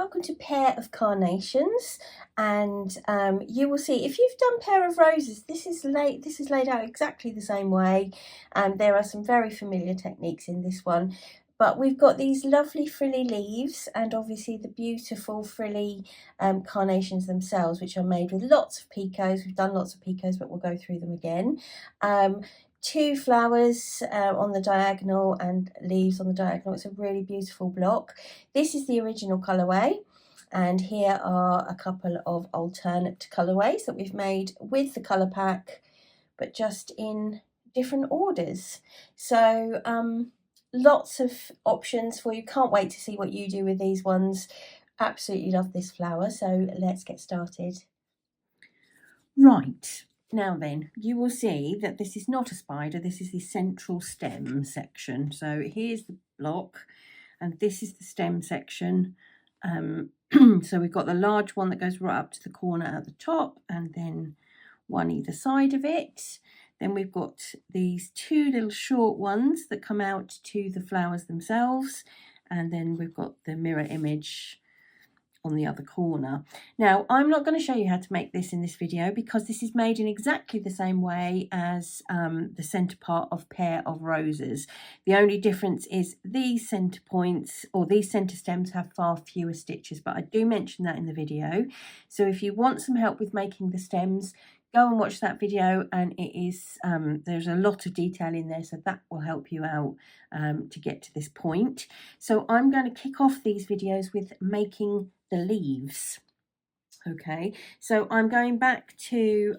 Welcome to Pair of Carnations, and you will see if you've done Pair of Roses, this is laid out exactly the same way. There are some very familiar techniques in this one, but we've got these lovely frilly leaves and obviously the beautiful frilly carnations themselves, which are made with lots of picots. We've done lots of picots, but we'll go through them again. Two flowers on the diagonal and leaves on the diagonal. It's a really beautiful block. This is the original colourway, and here are a couple of alternate colourways that we've made with the colour pack, but just in different orders. So lots of options for you. Can't wait to see what you do with these ones. Absolutely love this flower, so let's get started. Right. Now then, you will see that this is not a spider, this is the central stem section. So here's the block and this is the stem section. So we've got the large one that goes right up to the corner at the top and then one either side of it. Then we've got these two little short ones that come out to the flowers themselves. And then we've got the mirror image on the other corner. Now, I'm not going to show you how to make this in this video because this is made in exactly the same way as the centre part of Pair of Roses. The only difference is these centre points or these centre stems have far fewer stitches, but I do mention that in the video. So if you want some help with making the stems, go and watch that video, and it is there's a lot of detail in there, so that will help you out to get to this point. So I'm going to kick off these videos with making the leaves. Okay, so I'm going back to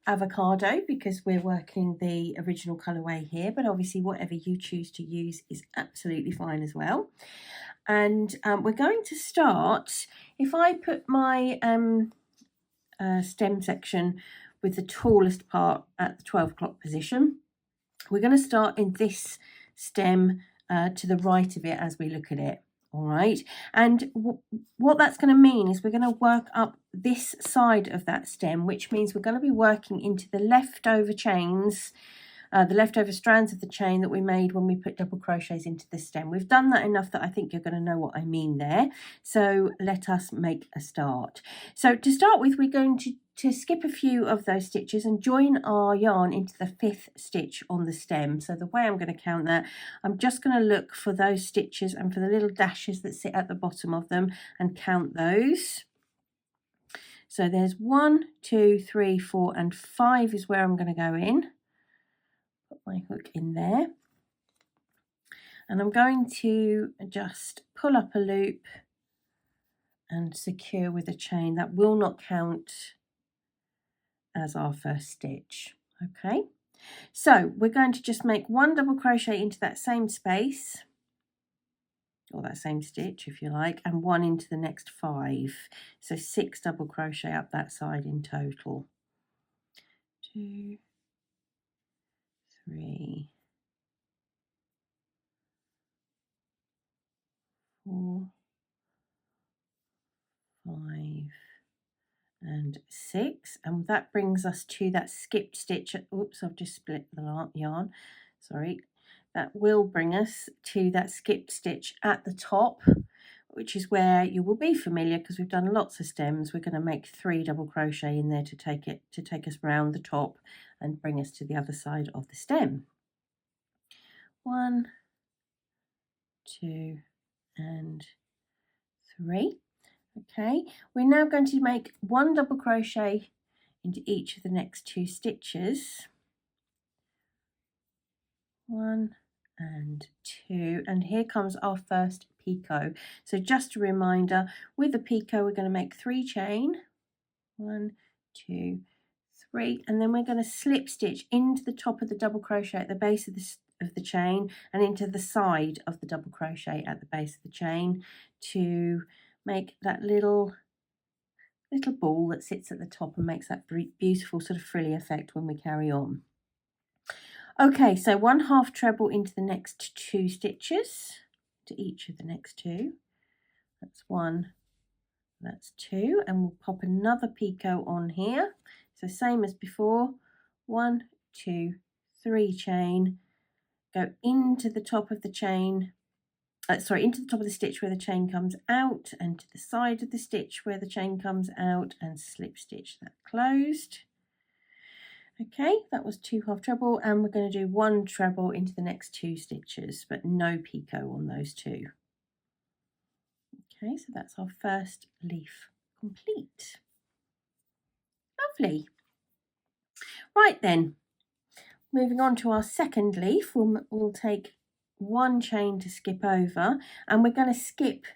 avocado because we're working the original colourway here, but obviously whatever you choose to use is absolutely fine as well. And we're going to start, if I put my stem section with the tallest part at the 12 o'clock position, we're going to start in this stem to the right of it as we look at it. All right, and what that's going to mean is we're going to work up this side of that stem, which means we're going to be working into the leftover chains, the leftover strands of the chain that we made when we put double crochets into the stem. We've done that enough that I think you're going to know what I mean there. So let us make a start. So to start with, we're going to skip a few of those stitches and join our yarn into the 5th stitch on the stem. So the way I'm going to count that, I'm just going to look for those stitches and for the little dashes that sit at the bottom of them and count those. So there's 1, 2, 3, 4 and 5 is where I'm going to go in. Put my hook in there. And I'm going to just pull up a loop and secure with a chain. That will not count as our first stitch. Okay, so we're going to just make 1 double crochet into that same space, or that same stitch if you like, and 1 into the next 5. So 6 double crochet up that side in total. 2, 3, 4, 5 and 6, and that brings us to that skipped stitch. Oops, I've just split the yarn, sorry. That will bring us to that skipped stitch at the top, which is where you will be familiar because we've done lots of stems. We're going to make 3 double crochet in there to take us round the top and bring us to the other side of the stem. 1, 2 and 3. Okay, we're now going to make 1 double crochet into each of the next 2 stitches. 1 and 2, and here comes our first picot. So just a reminder, with the picot we're going to make 3 chain, 1, 2, 3, and then we're going to slip stitch into the top of the double crochet at the base of the chain and into the side of the double crochet at the base of the chain to make that little ball that sits at the top and makes that beautiful sort of frilly effect when we carry on. Okay, so 1/2 treble into the next 2 stitches, to each of the next 2. That's 1, that's 2, and we'll pop another picot on here. So same as before, 1, 2, 3 chain, go into the top of the chain sorry, into the top of the stitch where the chain comes out, and to the side of the stitch where the chain comes out, and slip stitch that closed. Okay, that was 2 half treble, and we're going to do 1 treble into the next 2 stitches, but no picot on those 2. Okay, so that's our first leaf complete. Lovely. Right then, moving on to our second leaf, we'll take 1 chain to skip over, and we're going to skip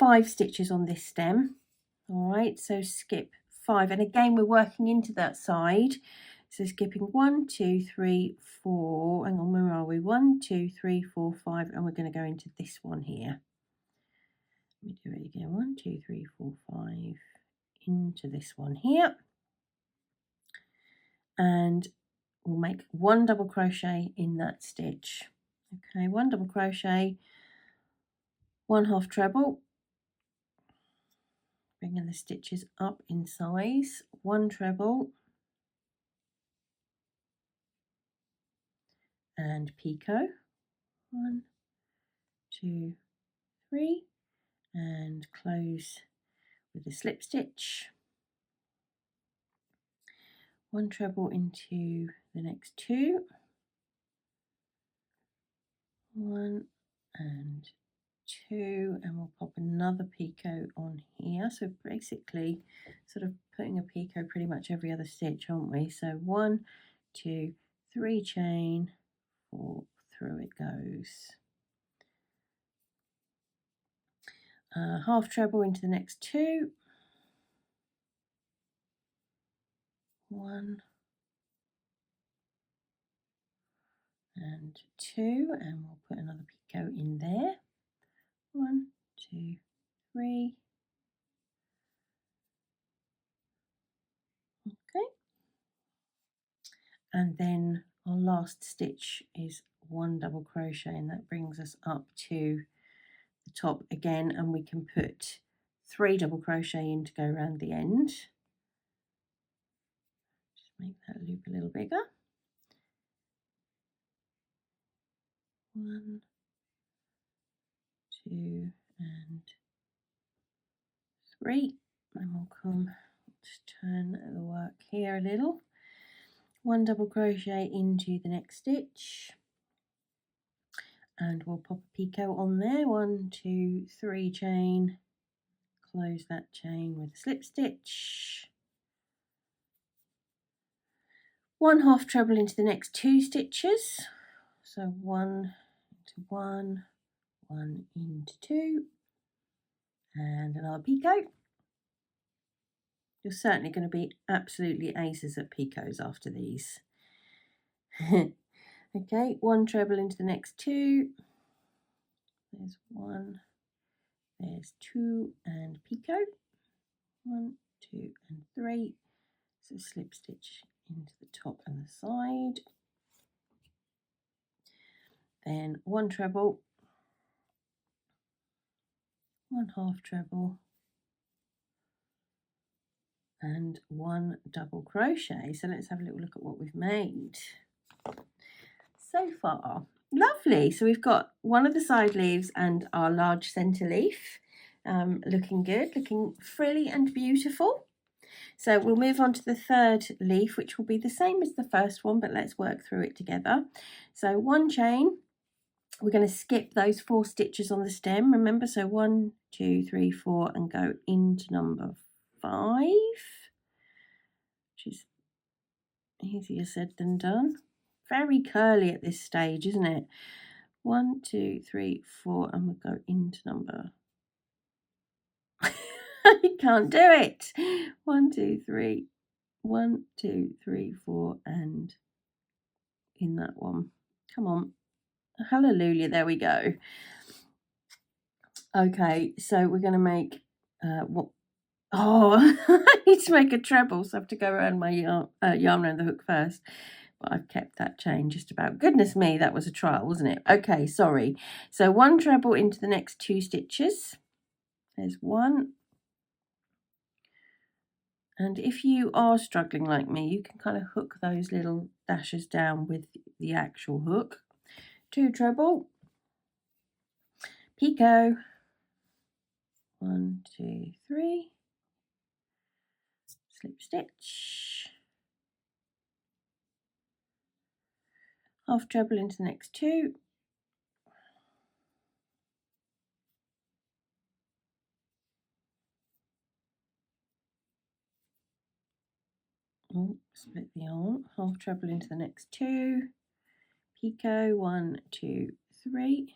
5 stitches on this stem. All right, so skip 5, and again we're working into that side, so skipping 1, 2, 3, 4, hang on, where are we? 1, 2, 3, 4, 5, and we're going to go into this one here. Let me do it again. 1, 2, 3, 4, 5, into this one here, and we'll make 1 double crochet in that stitch. Okay, 1 double crochet, 1 half treble, bringing the stitches up in size, 1 treble, and picot. 1, 2, 3, and close with a slip stitch. 1 treble into the next 2, 1 and 2, and we'll pop another picot on here. So basically sort of putting a picot pretty much every other stitch, aren't we? So 1, 2, 3 chain, 4, through it goes. Half treble into the next 2, 1 and 2, and we'll put another picot in there. 1, 2, 3. Okay, and then our last stitch is 1 double crochet, and that brings us up to the top again, and we can put 3 double crochet in to go around the end. Just make that loop a little bigger. 1, 2 and 3, and we'll come, just turn the work here a little. 1 double crochet into the next stitch, and we'll pop a picot on there. 1, 2, 3 chain, close that chain with a slip stitch. 1 half treble into the next 2 stitches, so 1 into 1, 1 into 2, and another picot. You're certainly going to be absolutely aces at picots after these. Okay, 1 treble into the next 2, there's 1, there's 2, and picot, 1, 2 and 3, so slip stitch into the top and the side, then 1 treble, 1 half treble, and 1 double crochet. So let's have a little look at what we've made so far. Lovely. So we've got one of the side leaves and our large centre leaf, looking good, looking frilly and beautiful. So we'll move on to the third leaf, which will be the same as the first one, but let's work through it together. So 1 chain, we're going to skip those 4 stitches on the stem, remember, so 1, 2, 3, 4, and go into number 5, which is easier said than done. Very curly at this stage, isn't it? 1, 2, 3, 4, and we'll go into number. I can't do it. 1, 2, 3, 1, 2, 3, 4, and in that one. Come on. Hallelujah, there we go. Okay, so we're going to make what? Oh, I need to make a treble, so I have to go around my yarn around the hook first. But I've kept that chain just about. Goodness me, that was a trial, wasn't it? Okay, sorry. So 1 treble into the next 2 stitches. There's 1. And if you are struggling like me, you can kind of hook those little dashes down with the actual hook. 2 treble. picot, 1, 2, 3, slip stitch, half treble into the next 2, split the yarn, half treble into the next 2, picot, 1, 2, 3,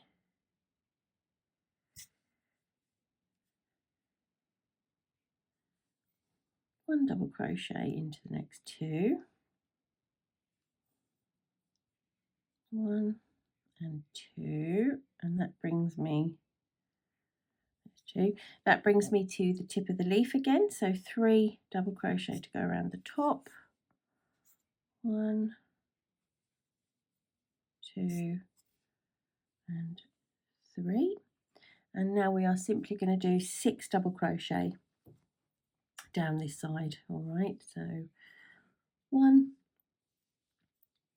one double crochet into the next 2, 1 and 2, and that brings me to the tip of the leaf again. So 3 double crochet to go around the top, 1, 2 and 3, and now we are simply going to do 6 double crochet down this side. All right, so 1,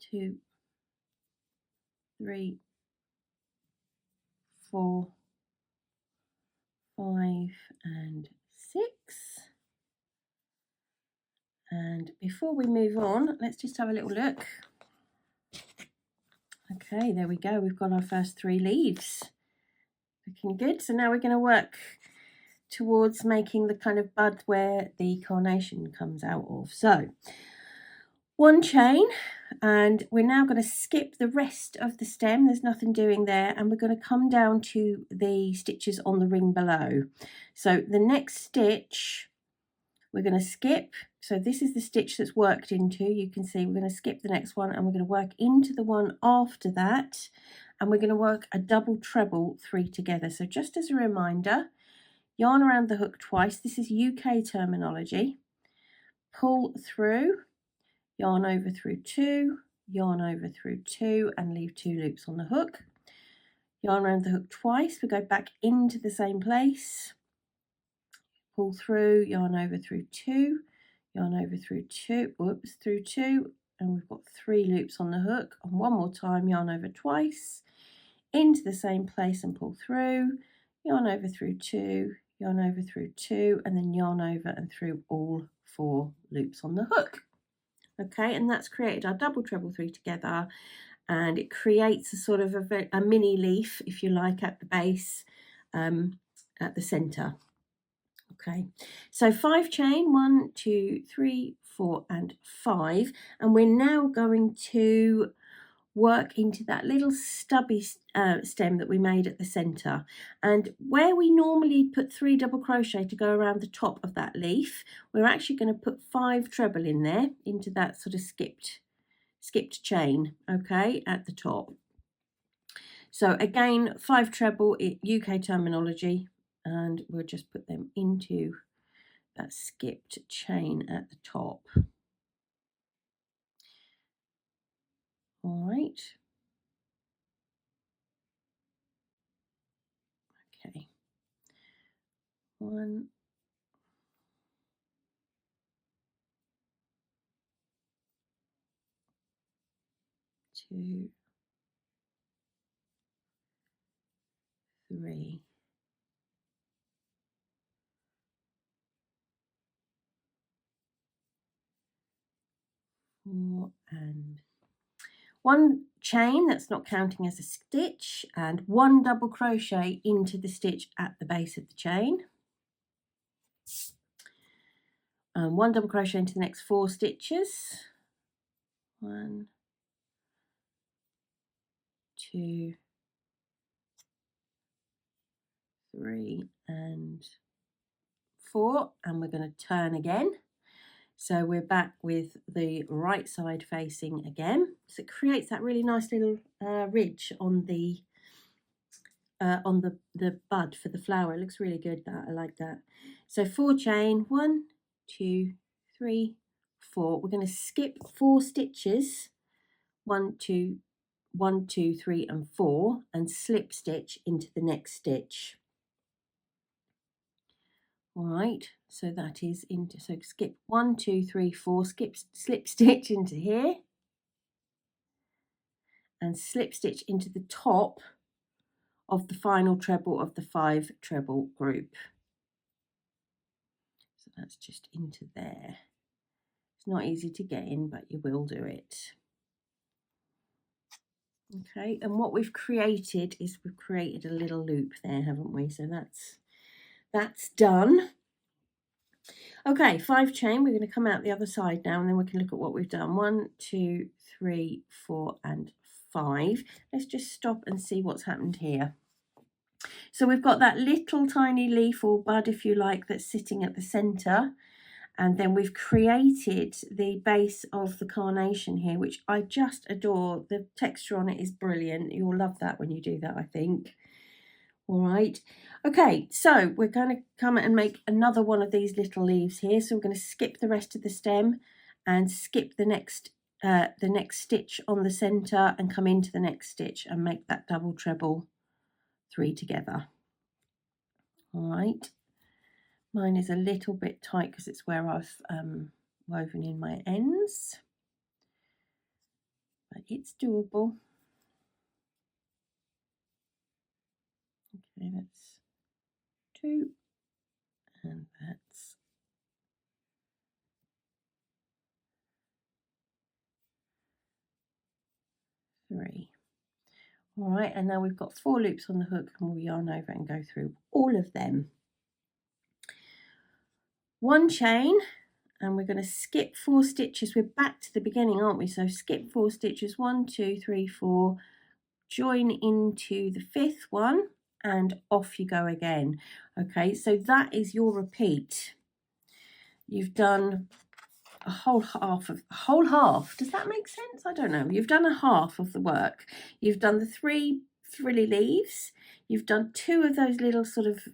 2, 3, 4, 5 and 6. And before we move on, let's just have a little look. Okay, there we go. We've got our first 3 leaves. Looking good. So now we're going to work towards making the kind of bud where the carnation comes out of. So 1 chain, and we're now going to skip the rest of the stem. There's nothing doing there, and we're going to come down to the stitches on the ring below. So the next stitch we're going to skip. So this is the stitch that's worked into. You can see we're going to skip the next one, and we're going to work into the one after that, and we're going to work a double treble 3 together. So just as a reminder, yarn around the hook twice. This is UK terminology. Pull through, yarn over through 2, yarn over through 2, and leave 2 loops on the hook. Yarn around the hook twice. We go back into the same place. Pull through, yarn over through 2, yarn over through 2, through 2, and we've got 3 loops on the hook. And one more time, yarn over twice, into the same place and pull through, yarn over through 2, yarn over through 2, and then yarn over and through all 4 loops on the hook. Okay, and that's created our double treble 3 together, and it creates a sort of a mini leaf, if you like, at the base, at the center. Okay, so 5 chain, 1, 2, 3, 4 and 5, and we're now going to work into that little stubby stem that we made at the center, and where we normally put 3 double crochet to go around the top of that leaf, we're actually going to put 5 treble in there into that sort of skipped chain, okay, at the top. So again, 5 treble, UK terminology, and we'll just put them into that skipped chain at the top. All right. Okay. 1, 2, 3, 4 and 1 chain, that's not counting as a stitch, and 1 double crochet into the stitch at the base of the chain, and 1 double crochet into the next 4 stitches, 1, 2, 3 and 4, and we're going to turn again. So we're back with the right side facing again. So it creates that really nice little ridge on the bud for the flower. It looks really good. That I like that. So 4 chain, 1, 2, 3, 4. We're going to skip 4 stitches, 1, 2, 1, 2, 3 and 4, and slip stitch into the next stitch. All right, so that is into, so skip 1, 2, 3, 4, slip stitch into here, and slip stitch into the top of the final treble of the 5 treble group. So that's just into there. It's not easy to get in, but you will do it. Okay, and what we've created is we've created a little loop there, haven't we? So that's done. Okay, 5 chain. We're going to come out the other side now, and then we can look at what we've done. 1, 2, 3, 4, and 5. Let's just stop and see what's happened here. So we've got that little tiny leaf or bud, if you like, that's sitting at the centre. And then we've created the base of the carnation here, which I just adore. The texture on it is brilliant. You'll love that when you do that, I think. All right. Okay, so we're going to come and make another one of these little leaves here. So we're going to skip the rest of the stem and skip the next stitch on the center and come into the next stitch and make that double treble 3 together. All right. Mine is a little bit tight because it's where I've woven in my ends, but it's doable. Okay, that's 2, and that's 3. All right, and now we've got 4 loops on the hook, and we'll yarn over and go through all of them. 1 chain, and we're going to skip 4 stitches. We're back to the beginning, aren't we? So skip 4 stitches, 1, 2, 3, 4, join into the 5th one, and off you go again. Okay, so that is your repeat. You've done a whole half. Does that make sense? I don't know. You've done a half of the work. You've done the 3 frilly leaves. You've done 2 of those little sort of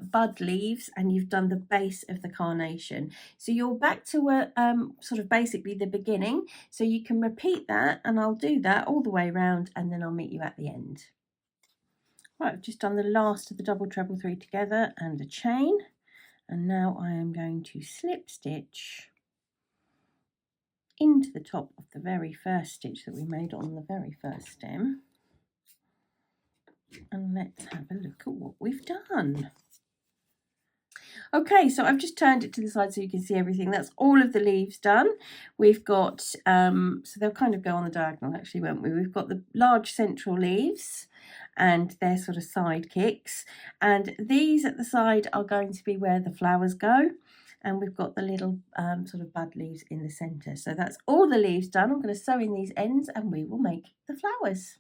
bud leaves, and you've done the base of the carnation. So you're back to sort of basically the beginning. So you can repeat that, and I'll do that all the way around, and then I'll meet you at the end. Right, I've just done the last of the double treble 3 together and a chain, and now I am going to slip stitch into the top of the very first stitch that we made on the very first stem, and let's have a look at what we've done. Okay, so I've just turned it to the side so you can see everything. That's all of the leaves done. We've got, so they'll kind of go on the diagonal actually, won't we? We've got the large central leaves and their sort of sidekicks. And these at the side are going to be where the flowers go. And we've got the little sort of bud leaves in the centre. So that's all the leaves done. I'm going to sew in these ends and we will make the flowers.